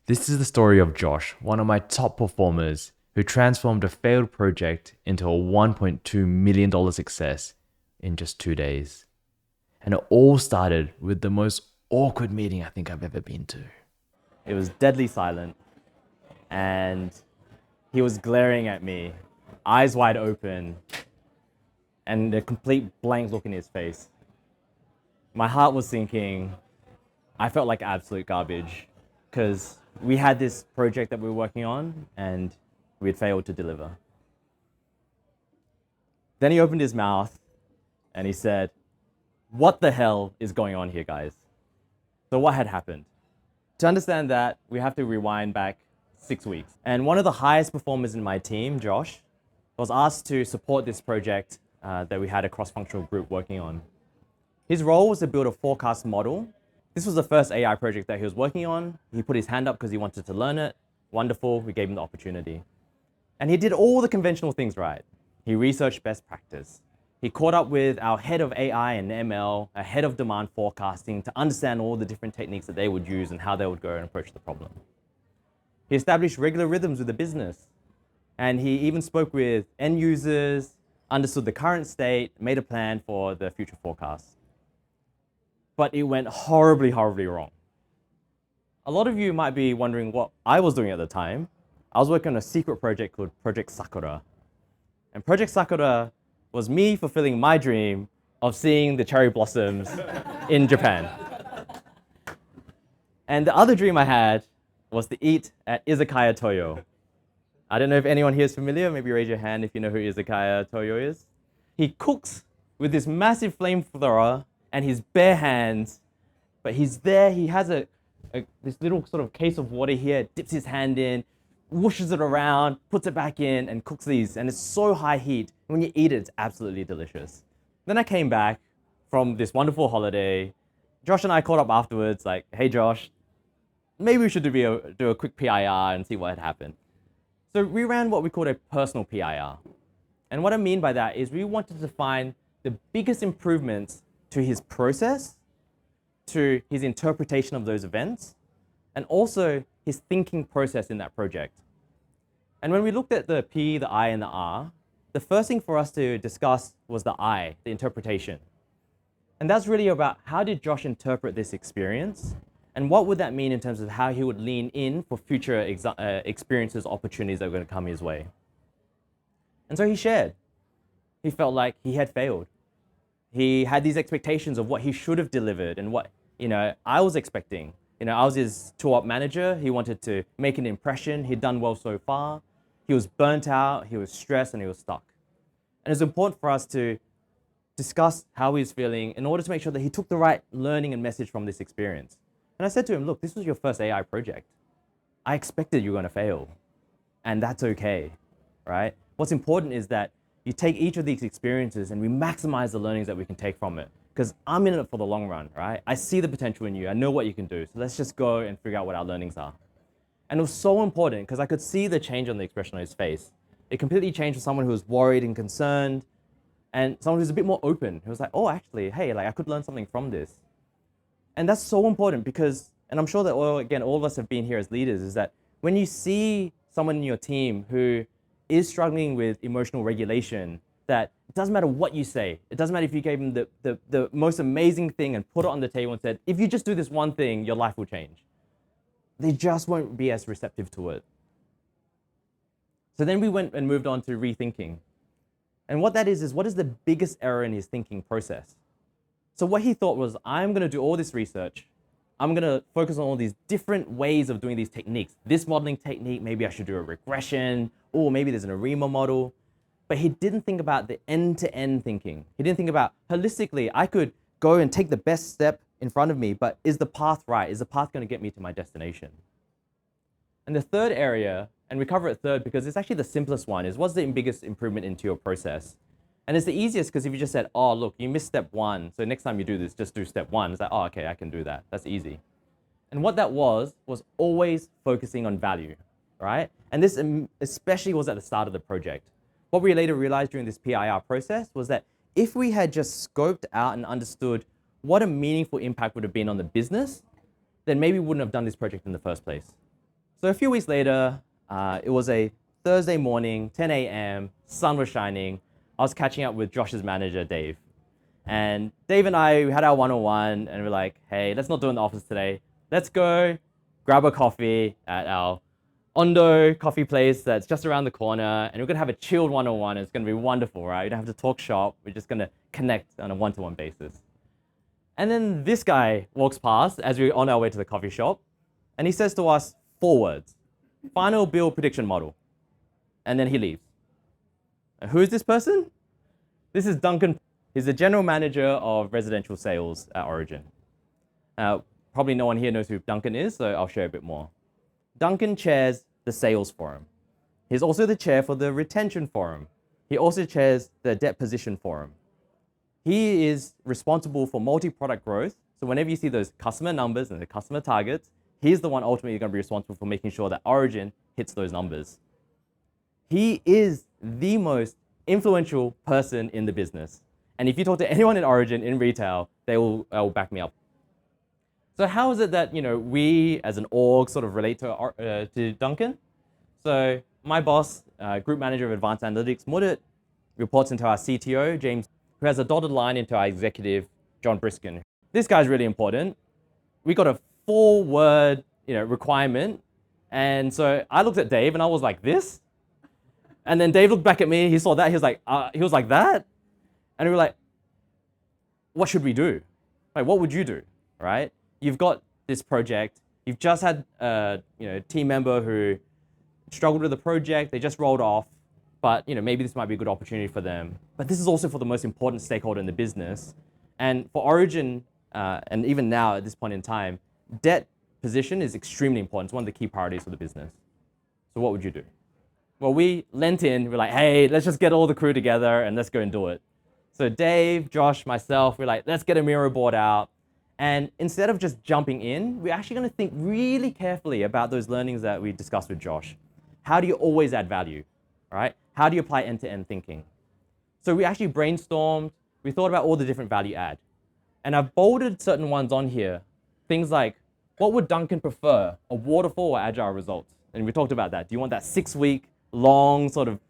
This is the story of Josh, one of my top performers, who transformed a failed project into a $1.2 million success in just 2 days. And it all started with the most awkward meeting I think I've ever been to. It was deadly silent, and he was glaring at me, eyes wide open, and a complete blank look in his face. My heart was sinking. I felt like absolute garbage because we had this project that we were working on and we had failed to deliver. Then he opened his mouth and he said, "What the hell is going on here, guys?" So what had happened? To understand that, we have to rewind back 6 weeks. And one of the highest performers in my team, Josh, was asked to support this project that we had a cross-functional group working on. His role was to build a forecast model. This was the first AI project that he was working on. He put his hand up because he wanted to learn it. Wonderful, we gave him the opportunity. And he did all the conventional things right. He researched best practice. He caught up with our head of AI and ML, a head of demand forecasting, to understand all the different techniques that they would use and how they would go and approach the problem. He established regular rhythms with the business. And he even spoke with end users, understood the current state, made a plan for the future forecast. But it went horribly, horribly wrong. A lot of you might be wondering what I was doing at the time. I was working on a secret project called Project Sakura. And Project Sakura was me fulfilling my dream of seeing the cherry blossoms in Japan. And the other dream I had was to eat at Izakaya Toyo. I don't know if anyone here is familiar. Maybe raise your hand if you know who Izakaya Toyo is. He cooks with this massive flamethrower and his bare hands, but he's there, he has this little sort of case of water here, dips his hand in, whooshes it around, puts it back in, and cooks these. And it's so high heat. When you eat it, it's absolutely delicious. Then I came back from this wonderful holiday. Josh and I caught up afterwards, like, "Hey Josh, maybe we should do a quick PIR and see what had happened." So we ran what we called a personal PIR. And what I mean by that is we wanted to find the biggest improvements to his process, to his interpretation of those events, and also his thinking process in that project. And when we looked at the P, the I, and the R, the first thing for us to discuss was the I, the interpretation. And that's really about how did Josh interpret this experience, and what would that mean in terms of how he would lean in for future experiences, opportunities that were going to come his way. And so he shared. He felt like he had failed. He had these expectations of what he should have delivered and what, I was expecting. I was his tour op manager. He wanted to make an impression. He'd done well so far. He was burnt out, he was stressed, and he was stuck. And it's important for us to discuss how he was feeling in order to make sure that he took the right learning and message from this experience. And I said to him, "Look, this was your first AI project. I expected you were going to fail, and that's okay, right? What's important is that you take each of these experiences and we maximize the learnings that we can take from it. Because I'm in it for the long run, right? I see the potential in you. I know what you can do. So let's just go and figure out what our learnings are." And it was so important because I could see the change on the expression on his face. It completely changed from someone who was worried and concerned and someone who's a bit more open. Who was like, "Oh, actually, hey, I could learn something from this." And that's so important because, and I'm sure that all of us have been here as leaders, is that when you see someone in your team who is struggling with emotional regulation, that it doesn't matter what you say. It doesn't matter if you gave them the most amazing thing and put it on the table and said, "If you just do this one thing, your life will change." They just won't be as receptive to it. So then we went and moved on to rethinking. And what that is what is the biggest error in his thinking process? So what he thought was, I'm going to do all this research. I'm going to focus on all these different ways of doing these techniques. This modeling technique, maybe I should do a regression, or maybe there's an ARIMA model. But he didn't think about the end-to-end thinking. He didn't think about, holistically, I could go and take the best step in front of me, but is the path right? Is the path going to get me to my destination? And the third area, and we cover it third because it's actually the simplest one, is what's the biggest improvement into your process? And it's the easiest because if you just said, "Oh, look, you missed step one, so next time you do this, just do step one." It's like, "Oh, okay, I can do that. That's easy." And what that was always focusing on value, right? And this especially was at the start of the project. What we later realized during this PIR process was that if we had just scoped out and understood what a meaningful impact would have been on the business, then maybe we wouldn't have done this project in the first place. So a few weeks later, it was a Thursday morning, 10 a.m., sun was shining. I was catching up with Josh's manager, Dave. And Dave and I, we had our one-on-one, and we're like, hey, let's not do it in the office today. Let's go grab a coffee at our Ondo coffee place that's just around the corner, and we're gonna have a chilled one-on-one. It's gonna be wonderful, right? We don't have to talk shop. We're just gonna connect on a one-to-one basis. And then this guy walks past as we're on our way to the coffee shop, and he says to us 4 words: final bill prediction model. And then he leaves. And who is this person? This is Duncan. He's the general manager of residential sales at Origin. Probably no one here knows who Duncan is, so I'll share a bit more. Duncan chairs the sales forum. He's also the chair for the retention forum. He also chairs the debt position forum. He is responsible for multi-product growth. So whenever you see those customer numbers and the customer targets, he's the one ultimately going to be responsible for making sure that Origin hits those numbers. He is the most influential person in the business. And if you talk to anyone in Origin, in retail, they will back me up. So how is it that we as an org sort of relate to Duncan? So my boss, group manager of advanced analytics, Mudit, reports into our CTO, James, who has a dotted line into our executive, John Briskin. This guy's really important. We got a 4-word requirement. And so I looked at Dave and I was like, this? And then Dave looked back at me, he saw that, he was like that? And we were like, what should we do? Like, what would you do, right? You've got this project, you've just had a team member who struggled with the project, they just rolled off, but maybe this might be a good opportunity for them. But this is also for the most important stakeholder in the business. And for Origin, and even now at this point in time, debt position is extremely important. It's one of the key priorities for the business. So what would you do? Well, we lent in, we're like, hey, let's just get all the crew together and let's go and do it. So Dave, Josh, myself, we're like, let's get a Miro board out. And instead of just jumping in, we're actually going to think really carefully about those learnings that we discussed with Josh. How do you always add value, right? How do you apply end-to-end thinking? So we actually brainstormed, we thought about all the different value add. And I've bolded certain ones on here. Things like, what would Duncan prefer, a waterfall or agile results? And we talked about that. Do you want that 6-week long sort of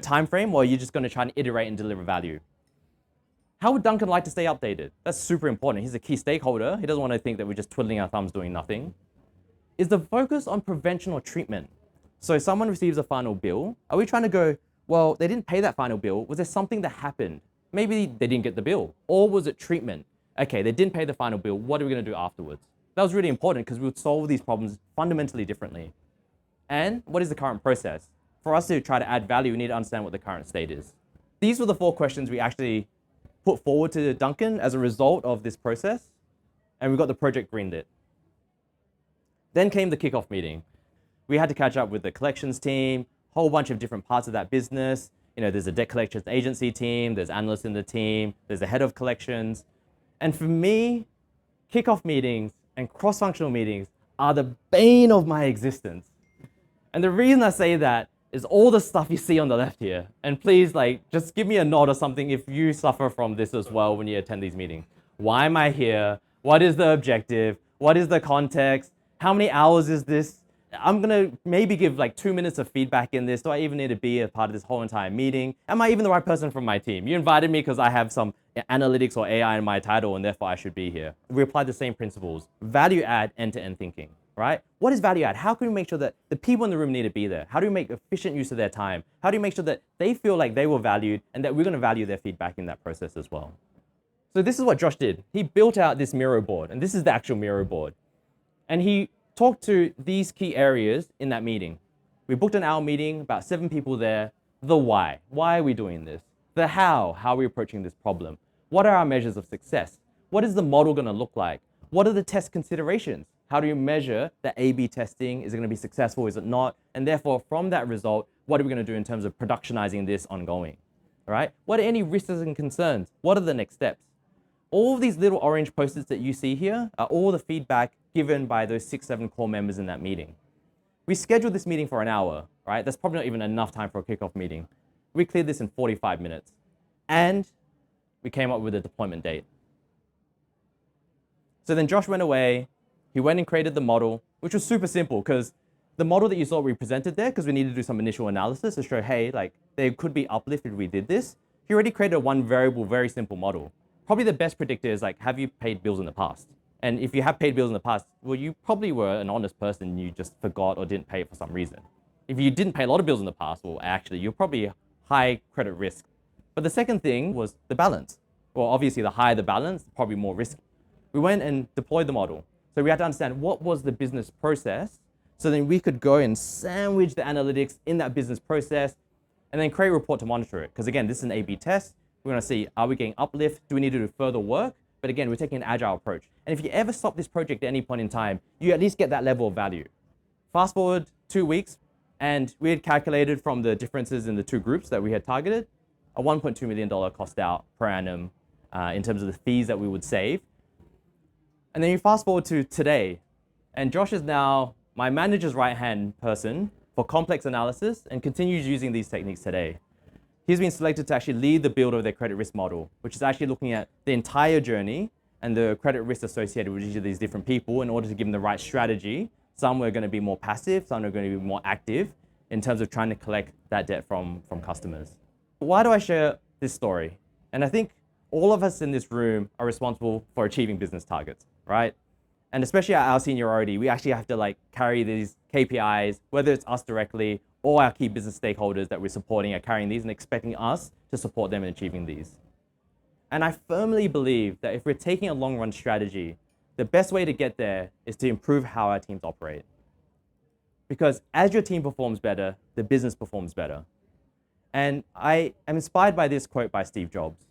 time frame, or are you just going to try and iterate and deliver value? How would Duncan like to stay updated? That's super important. He's a key stakeholder. He doesn't want to think that we're just twiddling our thumbs doing nothing. Is the focus on prevention or treatment? So someone receives a final bill. Are we trying to go, well, they didn't pay that final bill. Was there something that happened? Maybe they didn't get the bill. Or was it treatment? Okay, they didn't pay the final bill. What are we going to do afterwards? That was really important because we would solve these problems fundamentally differently. And what is the current process? For us to try to add value, we need to understand what the current state is. These were the 4 questions we actually put forward to Duncan as a result of this process, and we got the project greenlit. Then came the kickoff meeting. We had to catch up with the collections team, whole bunch of different parts of that business. There's a debt collections agency team, there's analysts in the team, there's a head of collections. And for me, kickoff meetings and cross-functional meetings are the bane of my existence. And the reason I say that is all the stuff you see on the left here. And please, just give me a nod or something if you suffer from this as well when you attend these meetings. Why am I here? What is the objective? What is the context? How many hours is this? I'm gonna maybe give 2 minutes of feedback in this. Do I even need to be a part of this whole entire meeting? Am I even the right person from my team? You invited me because I have some analytics or AI in my title and therefore I should be here. We apply the same principles. Value add, end-to-end thinking. Right? What is value add? How can we make sure that the people in the room need to be there? How do we make efficient use of their time? How do you make sure that they feel like they were valued and that we're going to value their feedback in that process as well? So this is what Josh did. He built out this Miro board, and this is the actual Miro board. And he talked to these key areas in that meeting. We booked an hour meeting, about 7 people there. The why. Why are we doing this? The how. How are we approaching this problem? What are our measures of success? What is the model going to look like? What are the test considerations? How do you measure that A/B testing? Is it going to be successful? Is it not? And therefore, from that result, what are we going to do in terms of productionizing this ongoing? All right? What are any risks and concerns? What are the next steps? All of these little orange post-its that you see here are all the feedback given by those 6-7 core members in that meeting. We scheduled this meeting for an hour, right? That's probably not even enough time for a kickoff meeting. We cleared this in 45 minutes. And we came up with a deployment date. So then Josh went away. He went and created the model, which was super simple because The model that you saw we presented there, because we needed to do some initial analysis to show, hey, like there could be uplift if we did this. He already created a one variable, very simple model. Probably the best predictor is like, have you paid bills in the past? And if you have paid bills in the past, well, you probably were an honest person. You just forgot or didn't pay it for some reason. If you didn't pay a lot of bills in the past, well, actually, you're probably high credit risk. But the second thing was the balance. Well, obviously, the higher the balance, probably more risky. We went and deployed the model. So we had to understand what was the business process, so then we could go and sandwich the analytics in that business process and then create a report to monitor it. Because again, this is an A/B test. We're going to see, are we getting uplift? Do we need to do further work? But again, we're taking an agile approach. And if you ever stop this project at any point in time, you at least get that level of value. Fast forward 2 weeks, and we had calculated from the differences in the two groups that we had targeted, a $1.2 million cost out per annum in terms of the fees that we would save. And then you fast forward to today, and Josh is now my manager's right-hand person for complex analysis and continues using these techniques today. He's been selected to actually lead the build of their credit risk model, which is actually looking at the entire journey and the credit risk associated with each of these different people in order to give them the right strategy. Some are going to be more passive, some are going to be more active in terms of trying to collect that debt from customers. Why do I share this story? And I think all of us in this room are responsible for achieving business targets, right? And especially at our seniority, we actually have to like carry these KPIs, whether it's us directly or our key business stakeholders that we're supporting are carrying these and expecting us to support them in achieving these. And I firmly believe that if we're taking a long run strategy, the best way to get there is to improve how our teams operate. Because as your team performs better, the business performs better. And I am inspired by this quote by Steve Jobs.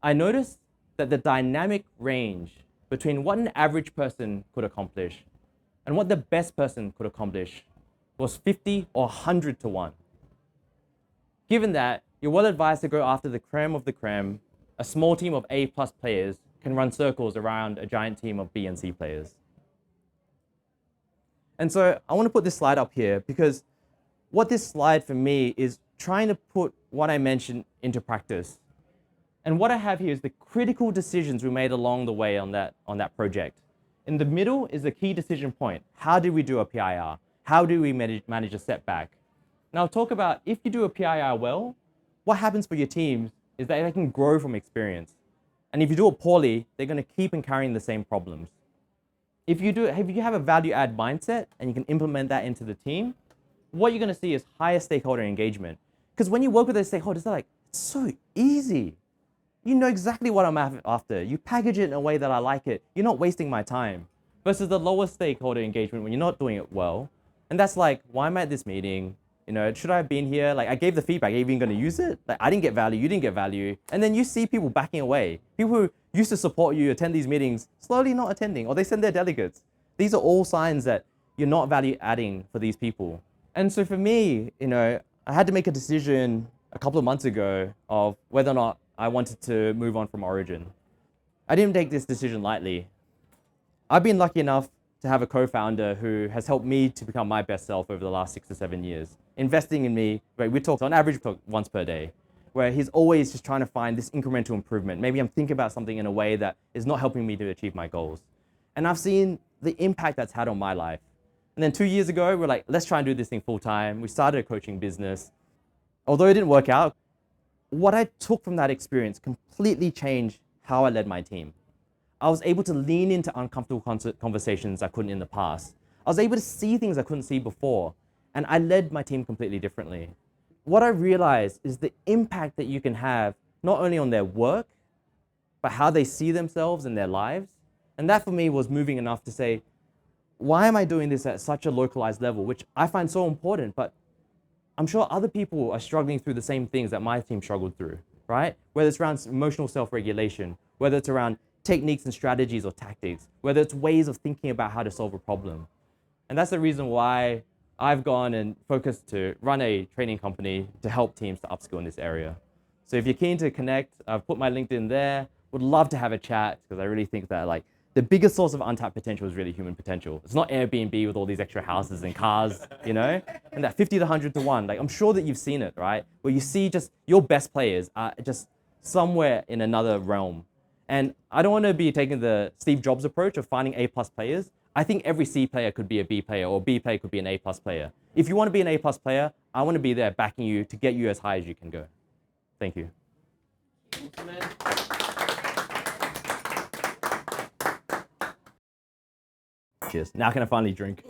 I noticed that the dynamic range between what an average person could accomplish and what the best person could accomplish was 50 or 100 to 1. Given that, you're well advised to go after the creme of the creme. A small team of A+ players can run circles around a giant team of B and C players. And so I want to put this slide up here because what this slide for me is trying to put what I mentioned into practice. And what I have here is the critical decisions we made along the way on that project. In the middle is the key decision point. How do we do a PIR? How do we manage a setback? Now I'll talk about if you do a PIR well, what happens for your teams is that they can grow from experience. And if you do it poorly, they're going to keep carrying the same problems. If you have a value add mindset and you can implement that into the team, what you're going to see is higher stakeholder engagement. Because when you work with those stakeholders, they're like, it's so easy. You know exactly what I'm after. You package it in a way that I like it. You're not wasting my time. Versus the lower stakeholder engagement when you're not doing it well. And that's like, why am I at this meeting? You know, should I have been here? Like I gave the feedback, are you even gonna use it? Like I didn't get value, you didn't get value. And then you see people backing away. People who used to support you, attend these meetings, slowly not attending, or they send their delegates. These are all signs that you're not value adding for these people. And so for me, you know, I had to make a decision a couple of months ago of whether or not I wanted to move on from Origin. I didn't take this decision lightly. I've been lucky enough to have a co-founder who has helped me to become my best self over the last 6 to 7 years. Investing in me, where we talk on average once per day, where he's always just trying to find this incremental improvement. Maybe I'm thinking about something in a way that is not helping me to achieve my goals. And I've seen the impact that's had on my life. And then 2 years ago, we're like, let's try and do this thing full time. We started a coaching business. Although it didn't work out, what I took from that experience completely changed how I led my team. I was able to lean into uncomfortable conversations I couldn't in the past. I was able to see things I couldn't see before, and I led my team completely differently. What I realized is the impact that you can have not only on their work, but how they see themselves in their lives. And that for me was moving enough to say, why am I doing this at such a localized level, which I find so important, but I'm sure other people are struggling through the same things that my team struggled through, right? Whether it's around emotional self-regulation, whether it's around techniques and strategies or tactics, whether it's ways of thinking about how to solve a problem. And that's the reason why I've gone and focused to run a training company to help teams to upskill in this area. So if you're keen to connect, I've put my LinkedIn there. Would love to have a chat because I really think that like the biggest source of untapped potential is really human potential. It's not Airbnb with all these extra houses and cars, you know? And that 50 to 100 to 1, like I'm sure that you've seen it, right? Where you see just your best players are just somewhere in another realm. And I don't want to be taking the Steve Jobs approach of finding A+ players. I think every C player could be a B player, or B player could be an A plus player. If you want to be an A plus player, I want to be there backing you to get you as high as you can go. Thank you. Cheers. Now can I finally drink?